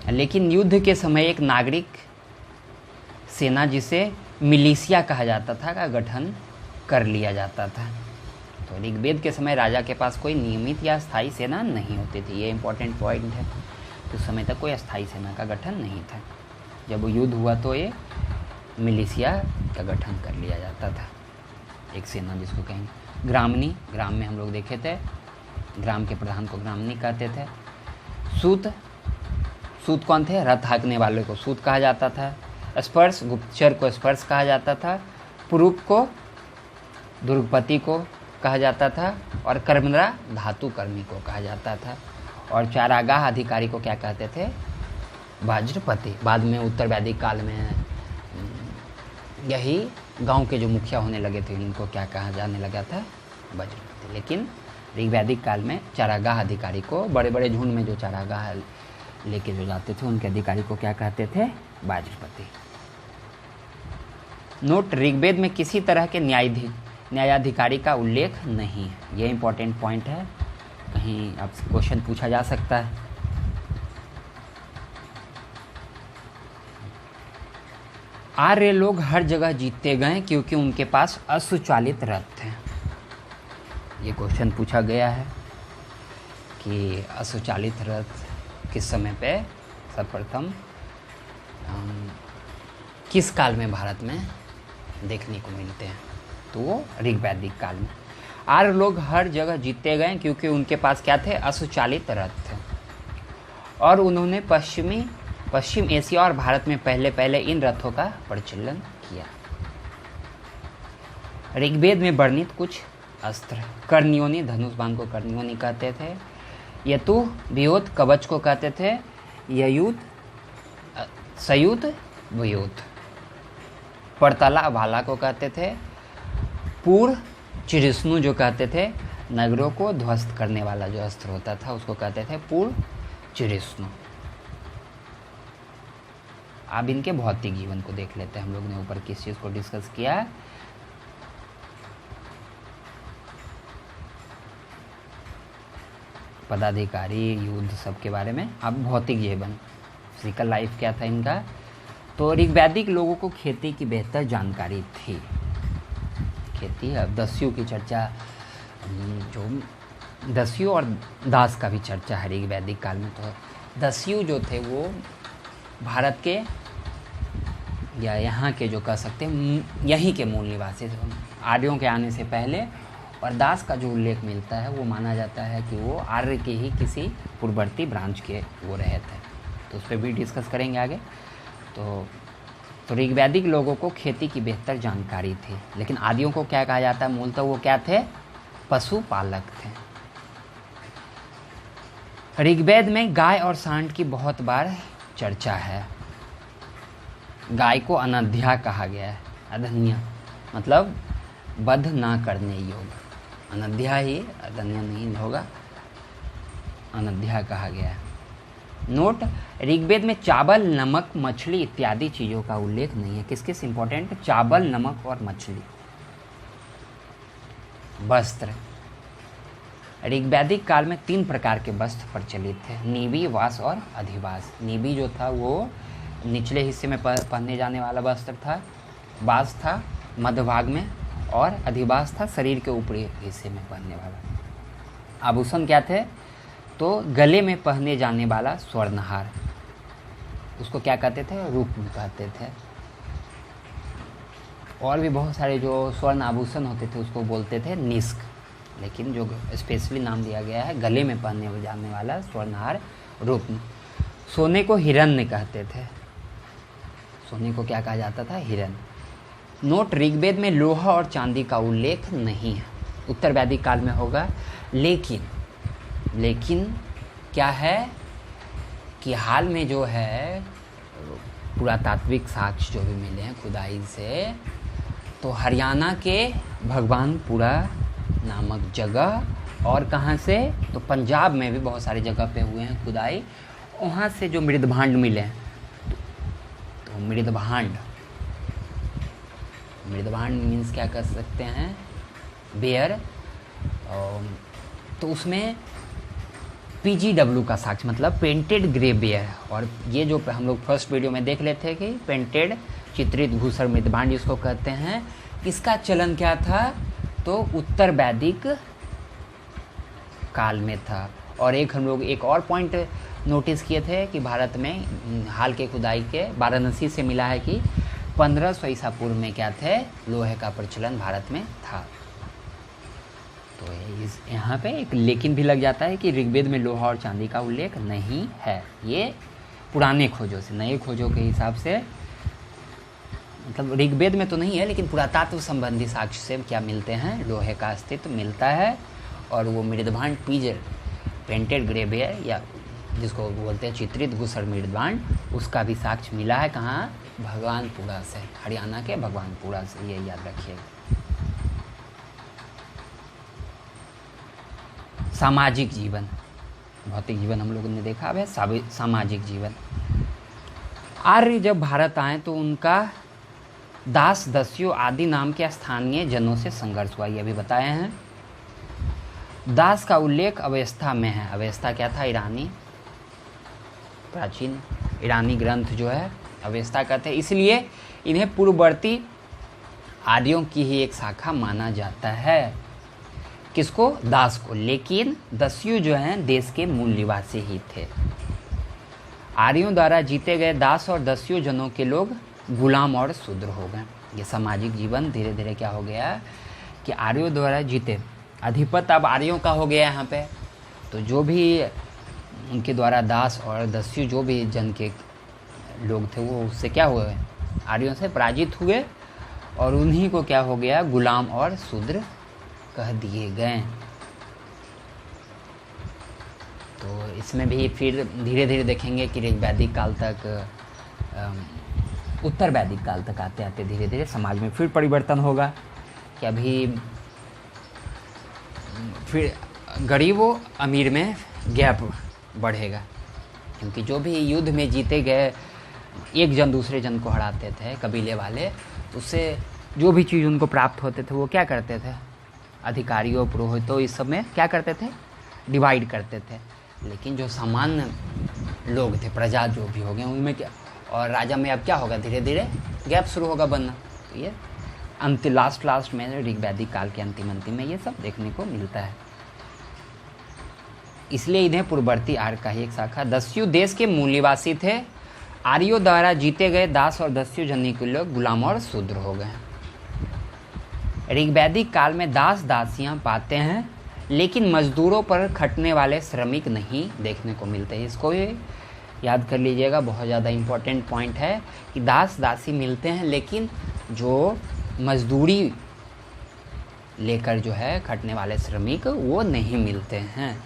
लेकिन युद्ध के समय एक नागरिक सेना जिसे मिलिशिया कहा जाता था का गठन कर लिया जाता था। तो ऋग्वेद के समय राजा के पास कोई नियमित या स्थायी सेना नहीं होती थी। ये इंपॉर्टेंट पॉइंट है। उस समय तक कोई स्थायी सेना का गठन नहीं था। जब वो युद्ध हुआ तो ये मिलिशिया का गठन कर लिया जाता था, एक सेना जिसको कहेंगे। ग्रामनी, ग्राम में हम लोग देखे थे, ग्राम के प्रधान को ग्रामनी कहते थे। सूत, सूत कौन थे? रथ हाँकने वाले को सूत कहा जाता था। स्पर्श, गुप्तचर को स्पर्श कहा जाता था। पुरूप को, दुर्गपति को कहा जाता था। और कर्मरा, धातु कर्मी को कहा जाता था। और चारागाह अधिकारी को क्या कहते थे? वज्रपति। बाद में उत्तर वैदिक काल में यही गांव के जो मुखिया होने लगे थे उनको क्या कहा जाने लगा था? वज्रपति। लेकिन ऋग्वैदिक काल में चारागाह अधिकारी को, बड़े बड़े झुंड में जो चारागाह लेके जो जाते थे उनके अधिकारी को क्या कहते थे? वज्रपति। नोट, ऋग्वेद में किसी तरह के न्यायाधिकारी का उल्लेख नहीं है। ये इंपॉर्टेंट पॉइंट है, कहीं आपसे क्वेश्चन पूछा जा सकता है। आर्य लोग हर जगह जीतते गए क्योंकि उनके पास अश्वचालित रथ थे। ये क्वेश्चन पूछा गया है कि अश्वचालित रथ किस समय पे सर्वप्रथम किस काल में भारत में देखने को मिलते हैं? तो वो ऋग्वैदिक काल में। आर्य लोग हर जगह जीतते गए क्योंकि उनके पास क्या थे? अश्वचालित रथ थे। और उन्होंने पश्चिम एशिया और भारत में पहले पहले इन रथों का प्रचलन किया। ऋग्वेद में वर्णित कुछ अस्त्र। कर्णियोनी, धनुष बाण को कर्णियोनी कहते थे। यतु व्योत, कवच को कहते थे। ययुत, सयुत, व्योत। परतला, भाला को कहते थे। पूर, चिरिष्णु जो कहते थे, नगरों को ध्वस्त करने वाला जो अस्त्र होता था उसको कहते थे पूर चिरिष्णु। अब इनके भौतिक जीवन को देख लेते हैं। हम लोग ने ऊपर किस चीज़ को डिस्कस किया? पदाधिकारी, युद्ध, सब के बारे में। अब भौतिक जीवन, फिजिकल लाइफ क्या था इनका? तो ऋग्वैदिक लोगों को खेती की बेहतर जानकारी थी। खेती, अब दस्यु की चर्चा, जो दस्यु और दास का भी चर्चा है ऋग्वैदिक काल में। तो दस्यु जो थे वो भारत के या यहाँ के जो कह सकते हैं यहीं के मूल निवासी थे, आर्यों के आने से पहले। और दास का जो उल्लेख मिलता है वो माना जाता है कि वो आर्य के ही किसी पूर्ववर्ती ब्रांच के वो रहे थे। तो उस पर भी डिस्कस करेंगे आगे। तो ऋग्वैदिक लोगों को खेती की बेहतर जानकारी थी। लेकिन आदियों को क्या कहा जाता है? मूलतः वो क्या थे? पशुपालक थे। ऋग्वेद में गाय और सांड की बहुत बार चर्चा है। गाय को अनध्या कहा गया है। अधन्य मतलब वध ना करने योग्य। अनध्या ही, अधन्य नहीं होगा, अनध्या कहा गया है। नोट, ऋग्वेद में चावल, नमक, मछली इत्यादि चीज़ों का उल्लेख नहीं है। किस किस इंपॉर्टेंट? चावल, नमक और मछली। वस्त्र, ऋग्वैदिक काल में 3 प्रकार के वस्त्र प्रचलित थे। नीबी, वास और अधिवास। नीबी जो था वो निचले हिस्से में पहनने जाने वाला वस्त्र था। वास था मध्य भाग में। और अधिवास था शरीर के ऊपरी हिस्से में पहनने वाला। आभूषण क्या थे? तो गले में पहने जाने वाला स्वर्णहार, उसको क्या कहते थे? रूप कहते थे। और भी बहुत सारे जो स्वर्ण आभूषण होते थे उसको बोलते थे निष्क। लेकिन जो स्पेशली नाम दिया गया है गले में पहनने जाने वाला स्वर्णहार, रूप। सोने को हिरण्य कहते थे। सोने को क्या कहा जाता था? हिरण्य। नोट, ऋग्वेद में लोहा और चांदी का उल्लेख नहीं है। उत्तर वैदिक काल में होगा। लेकिन क्या है कि हाल में जो है पुरातात्विक साक्ष्य जो भी मिले हैं खुदाई से, तो हरियाणा के भगवानपुरा नामक जगह और कहाँ से? तो पंजाब में भी बहुत सारी जगह पे हुए हैं खुदाई। वहाँ से जो मृदभांड मिले, तो मृदभांड मीन्स क्या कर सकते हैं? बेयर। तो उसमें PGW का साक्ष्य मतलब पेंटेड ग्रे बेयर। और ये जो हम लोग फर्स्ट वीडियो में देख लेते हैं कि पेंटेड चित्रित घूसर मृदभांड जिसको कहते हैं, किसका चलन क्या था? तो उत्तर वैदिक काल में था। और हम लोग एक और पॉइंट नोटिस किए थे कि भारत में हाल के खुदाई के वाराणसी से मिला है कि 1500 ईसा पूर्व में क्या थे, लोहे का प्रचलन भारत में था। तो यहाँ पे एक लेकिन भी लग जाता है कि ऋग्वेद में लोहा और चांदी का उल्लेख नहीं है। ये पुराने खोजों से, नए खोजों के हिसाब से, मतलब ऋग्वेद में तो नहीं है लेकिन पुरातत्व संबंधी साक्ष्य से क्या मिलते हैं, लोहे का अस्तित्व मिलता है। और वो मृदभांड पीजर पेंटेड ग्रेवियर या जिसको बोलते हैं चित्रित घुसड़ मृदभांड, उसका भी साक्ष्य मिला है। कहाँ? भगवानपुरा से, हरियाणा के भगवानपुरा से, ये याद रखिएगा। सामाजिक जीवन, भौतिक जीवन हम लोगों ने देखा, अब है सामाजिक जीवन। आर्य जब भारत आए तो उनका दास दस्यु आदि नाम के स्थानीय जनों से संघर्ष हुआ, ये भी बताए हैं। दास का उल्लेख अवेस्था में है। अवेस्था क्या था? ईरानी, प्राचीन ईरानी ग्रंथ जो है अवेस्था कहते हैं, इसलिए इन्हें पूर्ववर्ती आर्यों की ही एक शाखा माना जाता है। किसको? दास को। लेकिन दस्यु जो हैं देश के मूल निवासी ही थे। आर्यों द्वारा जीते गए दास और दस्यु जनों के लोग गुलाम और शूद्र हो गए। ये सामाजिक जीवन धीरे धीरे क्या हो गया कि आर्यों द्वारा जीते, अधिपत्य अब आर्यों का हो गया यहाँ पे। तो जो भी उनके द्वारा दास और दस्यु जो भी जन के लोग थे वो उससे क्या हुए, आर्यों से पराजित हुए और उन्हीं को क्या हो गया, गुलाम और शूद्र कह दिए गए। तो इसमें भी फिर धीरे धीरे देखेंगे कि वैदिक काल तक, उत्तर वैदिक काल तक आते आते धीरे धीरे समाज में फिर परिवर्तन होगा कि अभी फिर गरीब व अमीर में गैप बढ़ेगा, क्योंकि जो भी युद्ध में जीते गए एक जन दूसरे जन को हराते थे कबीले वाले, उससे जो भी चीज़ उनको प्राप्त होते थे वो क्या करते थे, अधिकारियों पुरोहितों इस सब में क्या करते थे, डिवाइड करते थे। लेकिन जो सामान्य लोग थे, प्रजा जो भी हो गए, उनमें क्या, और राजा में अब क्या होगा, धीरे धीरे गैप शुरू होगा बनना। तो ये लास्ट में ऋग्वैदिक काल के अंतिम में ये सब देखने को मिलता है। इसलिए इन्हें पूर्ववर्ती आर्य का ही एक शाखा। दस्यु देश के मूल निवासी थे। आर्यों द्वारा जीते गए दास और दस्यु जनी के लोग गुलाम और शूद्र हो गए। ऋग्वैदिक काल में दास दासियां पाते हैं, लेकिन मजदूरों पर खटने वाले श्रमिक नहीं देखने को मिलते हैं। इसको भी याद कर लीजिएगा, बहुत ज़्यादा इम्पोर्टेंट पॉइंट है कि दास दासी मिलते हैं लेकिन जो मजदूरी लेकर जो है खटने वाले श्रमिक वो नहीं मिलते हैं।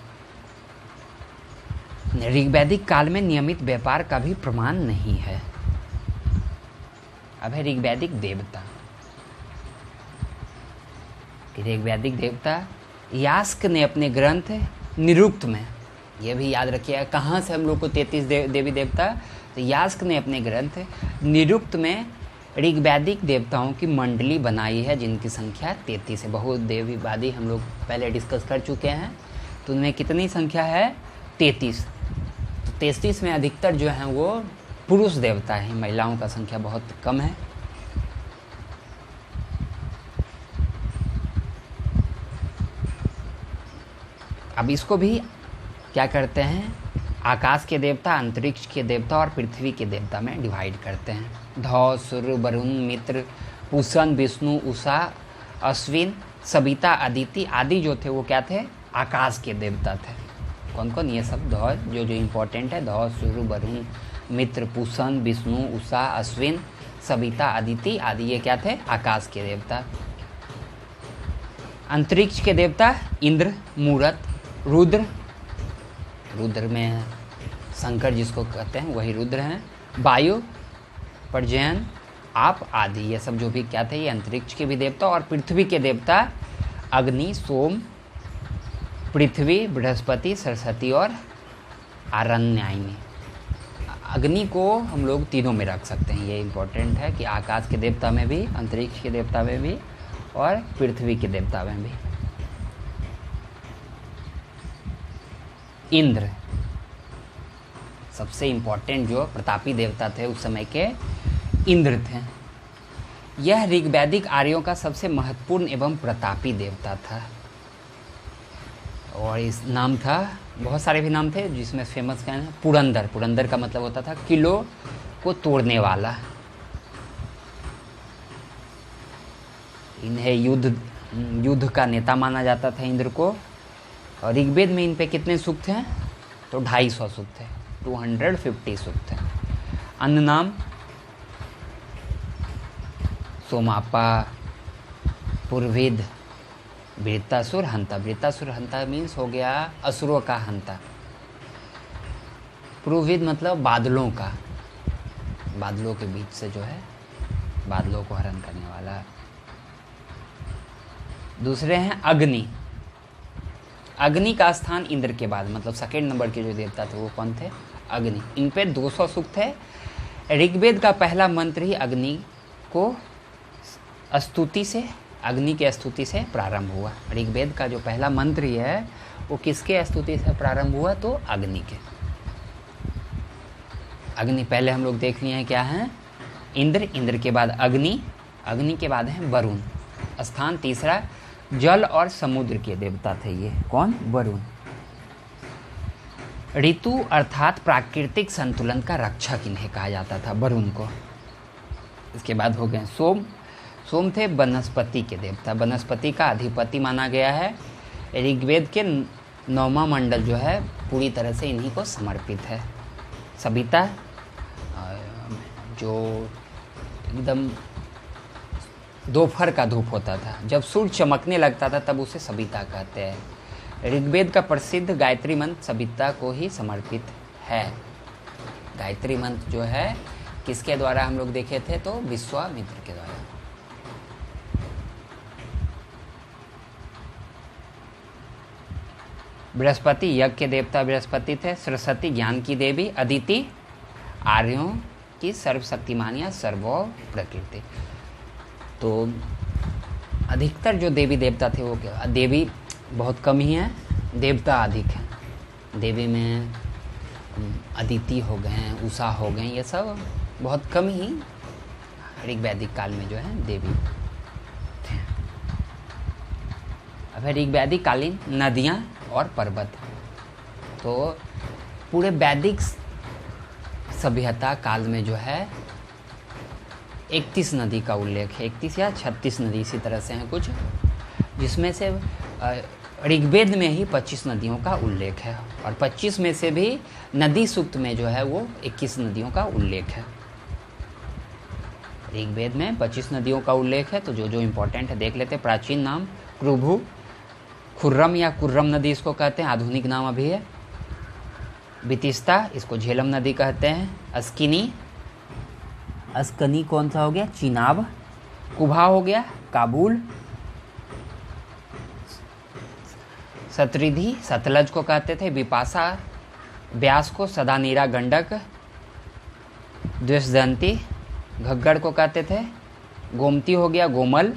ऋग्वैदिक काल में नियमित व्यापार का भी प्रमाण नहीं है। अब है ऋग्वैदिक देवता। ऋग्वैदिक देवता यास्क ने अपने ग्रंथ निरुक्त में, यह भी याद रखिएगा कहाँ से हम लोग को 33 देवी देवता, तो यास्क ने अपने ग्रंथ निरुक्त में ऋग्वैदिक देवताओं की मंडली बनाई है जिनकी संख्या 33 है। बहुदेवीवादी देवीवादी हम लोग पहले डिस्कस कर चुके हैं, तो उनमें कितनी संख्या है, 33। तो 33 में अधिकतर जो हैं वो पुरुष देवता हैं, महिलाओं का संख्या बहुत कम है। अब इसको भी क्या करते हैं, आकाश के देवता, अंतरिक्ष के देवता और पृथ्वी के देवता में डिवाइड करते हैं। धौ, सूर्य, वरुण, मित्र, पूषण, विष्णु, उषा, अश्विन, सविता, अदिति आदि जो थे वो क्या थे, आकाश के देवता थे। कौन कौन, ये सब धौ जो इम्पोर्टेंट है, धौ, सूर्य, वरुण, मित्र, पूषण, विष्णु, उषा, अश्विन, सविता, अदिति आदि ये क्या थे, आकाश के देवता। अंतरिक्ष के देवता इंद्र, मूरत, रुद्र, रुद्र में शंकर जिसको कहते हैं वही रुद्र हैं, वायु, पर्जन्य, आप आदि ये सब जो भी क्या थे, ये अंतरिक्ष के भी देवता। और पृथ्वी के देवता अग्नि, सोम, पृथ्वी, बृहस्पति, सरस्वती और आरण्यायनी। अग्नि को हम लोग तीनों में रख सकते हैं, ये इम्पोर्टेंट है कि आकाश के देवता में भी, अंतरिक्ष के देवता में भी और पृथ्वी के देवता में भी। इंद्र सबसे इम्पोर्टेंट जो प्रतापी देवता थे उस समय के, इंद्र थे। यह ऋग्वैदिक आर्यों का सबसे महत्वपूर्ण एवं प्रतापी देवता था। और इस नाम था, बहुत सारे भी नाम थे जिसमें फेमस क्या है, पुरंदर। पुरंदर का मतलब होता था किलों को तोड़ने वाला। इन्हें युद्ध का नेता माना जाता था इंद्र को। और ऋग्वेद में इन पे कितने सूक्त हैं, तो 250 सूक्त है, 250 सूक्त है। अन्य नाम सोमापा, पुरविद, वृत्तासुर, हंता। वृत्तासुर हंता मीन्स हो गया असुरों का हंता। पुरविद मतलब बादलों का, बादलों के बीच से जो है बादलों को हरण करने वाला। दूसरे हैं अग्नि। अग्नि का स्थान इंद्र के बाद, मतलब सेकेंड नंबर के जो देवता थे वो कौन थे, अग्नि। इन पे 200 सूक्त है। ऋग्वेद का पहला मंत्र ही अग्नि को स्तुति से, अग्नि के स्तुति से प्रारंभ हुआ। ऋग्वेद का जो पहला मंत्र है वो किसके स्तुति से प्रारंभ हुआ, तो अग्नि के। अग्नि पहले हम लोग देख लिए हैं क्या है, इंद्र। इंद्र के बाद अग्नि, अग्नि के बाद है वरुण। स्थान तीसरा, जल और समुद्र के देवता थे ये, कौन, वरुण। ऋतु अर्थात प्राकृतिक संतुलन का रक्षक इन्हें कहा जाता था, वरुण को। इसके बाद हो गए सोम। सोम थे वनस्पति के देवता, वनस्पति का अधिपति माना गया है। ऋग्वेद के 9वां मंडल जो है पूरी तरह से इन्हीं को समर्पित है। सविता, जो एकदम दोपहर का धूप होता था, जब सूर्य चमकने लगता था तब उसे सविता कहते हैं। ऋग्वेद का प्रसिद्ध गायत्री मंत्र सविता को ही समर्पित है। गायत्री मंत्र जो है किसके द्वारा हम लोग देखे थे, तो विश्वामित्र के द्वारा। बृहस्पति, यज्ञ के देवता बृहस्पति थे। सरस्वती, ज्ञान की देवी। अदिति, आर्यों की सर्वशक्तिमान या सर्वो प्रकृति। तो अधिकतर जो देवी देवता थे वो क्या, देवी बहुत कम ही हैं, देवता अधिक हैं। देवी में अदिति हो गए, उषा हो गए, ये सब बहुत कम ही ऋग्वैदिक काल में जो है देवी थे। अब है ऋग्वैदिक कालीन नदियाँ और पर्वत। तो पूरे वैदिक सभ्यता काल में जो है 31 नदी का उल्लेख है, 31 या 36 नदी इसी तरह से हैं कुछ, जिसमें से ऋग्वेद में ही 25 नदियों का उल्लेख है। और 25 में से भी नदी सूक्त में जो है वो 21 नदियों का उल्लेख है। ऋग्वेद में 25 नदियों का उल्लेख है। तो जो जो इम्पोर्टेंट है देख लेते हैं। प्राचीन नाम कृभु, खुर्रम या कुर्रम नदी इसको कहते हैं, आधुनिक नाम अभी है। बितिस्ता, इसको झेलम नदी कहते हैं। अस्किनी, अस्कनी कौन सा हो गया, चिनाब। कुभा हो गया काबुल। सतरिधि, सतलज को कहते थे। विपाशा, ब्यास को सदानीरा गंडक। द्वेषदंती, घग्गड़ को कहते थे। गोमती हो गया गोमल।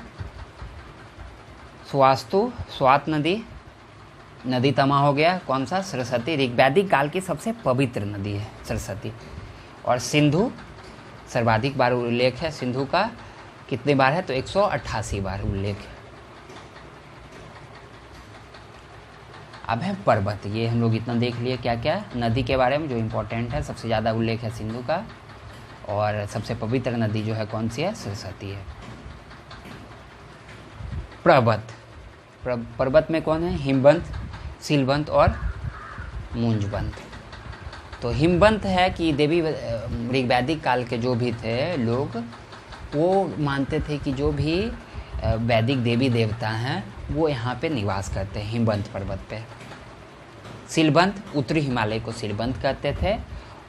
स्वास्तु, स्वात नदी। नदी तमा हो गया कौन सा, सरस्वती। ऋग्वैदिक काल की सबसे पवित्र नदी है सरस्वती। और सिंधु, सर्वाधिक बार उल्लेख है सिंधु का। कितने बार है, तो 188 बार उल्लेख है। अब है पर्वत। ये हम लोग इतना देख लिए क्या क्या नदी के बारे में जो इम्पोर्टेंट है। सबसे ज़्यादा उल्लेख है सिंधु का। और सबसे पवित्र नदी जो है कौन सी है, सरस्वती है। पर्वत, पर्वत में कौन है, हिमवंत, सीलवंत और मुंजवंत। तो हिमवंत है कि देवी ऋग्वैदिक काल के जो भी थे लोग, वो मानते थे कि जो भी वैदिक देवी देवता हैं वो यहाँ पे निवास करते हैं, हिमवंत पर्वत पे। सीलवंत, उत्तरी हिमालय को सीलवंत कहते थे।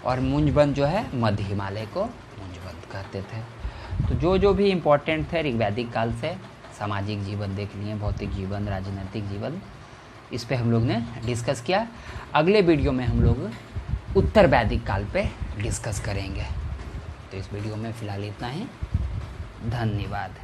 और मुंजवंत जो है मध्य हिमालय को मुंजवंत कहते थे। तो जो जो भी इम्पोर्टेंट थे ऋग्वैदिक काल से, सामाजिक जीवन देख लिए, भौतिक जीवन, राजनीतिक जीवन, इस पे हम लोग ने डिस्कस किया। अगले वीडियो में हम लोग उत्तर वैदिक काल पे डिस्कस करेंगे। तो इस वीडियो में फ़िलहाल इतना ही। धन्यवाद।